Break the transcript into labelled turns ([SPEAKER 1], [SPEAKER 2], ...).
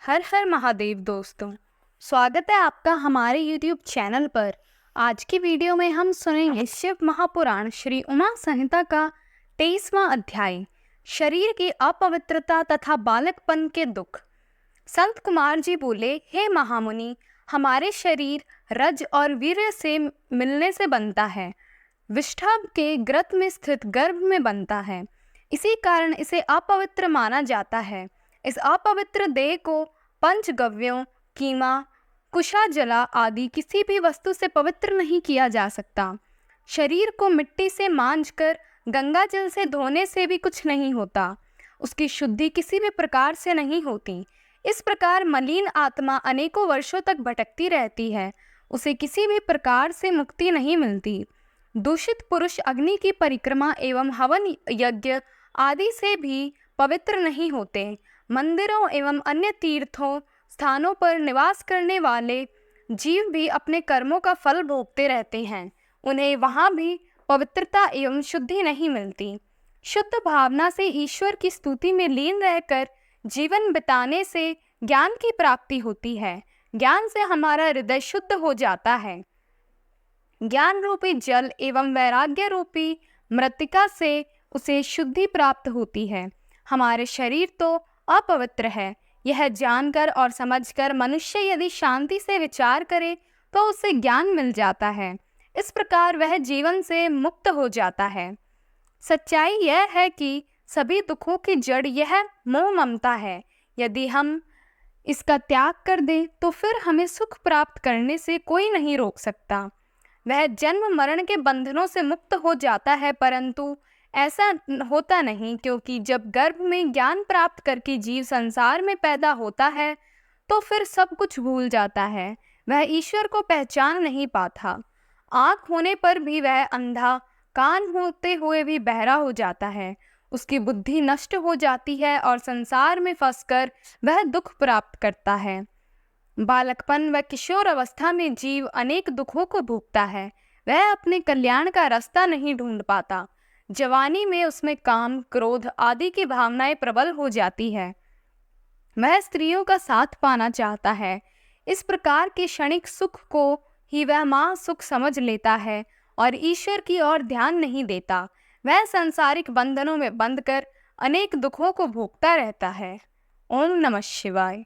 [SPEAKER 1] हर हर महादेव दोस्तों, स्वागत है आपका हमारे YouTube चैनल पर। आज की वीडियो में हम सुनेंगे शिव महापुराण श्री उमा संहिता का 23वां अध्याय, शरीर की अपवित्रता तथा बालकपन के दुख। संत कुमार जी बोले, हे महामुनि, हमारे शरीर रज और वीर्य से मिलने से बनता है, विष्ठभ के ग्रत में स्थित गर्भ में बनता है। इसी कारण इसे अपवित्र माना जाता है। इस अपवित्र देह को पंचगव्यों, कीमा, कुशा जला आदि किसी भी वस्तु से पवित्र नहीं किया जा सकता। शरीर को मिट्टी से मांजकर गंगा जल से धोने से भी कुछ नहीं होता। उसकी शुद्धि किसी भी प्रकार से नहीं होती। इस प्रकार मलिन आत्मा अनेकों वर्षों तक भटकती रहती है, उसे किसी भी प्रकार से मुक्ति नहीं मिलती। दूषित पुरुष अग्नि की परिक्रमा एवं हवन यज्ञ आदि से भी पवित्र नहीं होते। मंदिरों एवं अन्य तीर्थों स्थानों पर निवास करने वाले जीव भी अपने कर्मों का फल भोगते रहते हैं, उन्हें वहाँ भी पवित्रता एवं शुद्धि नहीं मिलती। शुद्ध भावना से ईश्वर की स्तुति में लीन रहकर जीवन बिताने से ज्ञान की प्राप्ति होती है। ज्ञान से हमारा हृदय शुद्ध हो जाता है। ज्ञान रूपी जल एवं वैराग्य रूपी मृत्तिका से उसे शुद्धि प्राप्त होती है। हमारे शरीर तो अपवित्र है, यह जानकर और समझकर मनुष्य यदि शांति से विचार करे तो उसे ज्ञान मिल जाता है। इस प्रकार वह जीवन से मुक्त हो जाता है। सच्चाई यह है कि सभी दुखों की जड़ यह मोह ममता है। यदि हम इसका त्याग कर दें तो फिर हमें सुख प्राप्त करने से कोई नहीं रोक सकता। वह जन्म मरण के बंधनों से मुक्त हो जाता है, परंतु ऐसा होता नहीं, क्योंकि जब गर्भ में ज्ञान प्राप्त करके जीव संसार में पैदा होता है तो फिर सब कुछ भूल जाता है। वह ईश्वर को पहचान नहीं पाता। आँख होने पर भी वह अंधा, कान होते हुए भी बहरा हो जाता है। उसकी बुद्धि नष्ट हो जाती है और संसार में फंसकर वह दुख प्राप्त करता है। बालकपन व किशोर अवस्था में जीव अनेक दुखों को भोगता है। वह अपने कल्याण का रास्ता नहीं ढूंढ पाता। जवानी में उसमें काम, क्रोध आदि की भावनाएं प्रबल हो जाती है। वह स्त्रियों का साथ पाना चाहता है। इस प्रकार के क्षणिक सुख को ही वह मां सुख समझ लेता है और ईश्वर की ओर ध्यान नहीं देता। वह सांसारिक बंधनों में बंधकर अनेक दुखों को भोगता रहता है। ओम नमः शिवाय।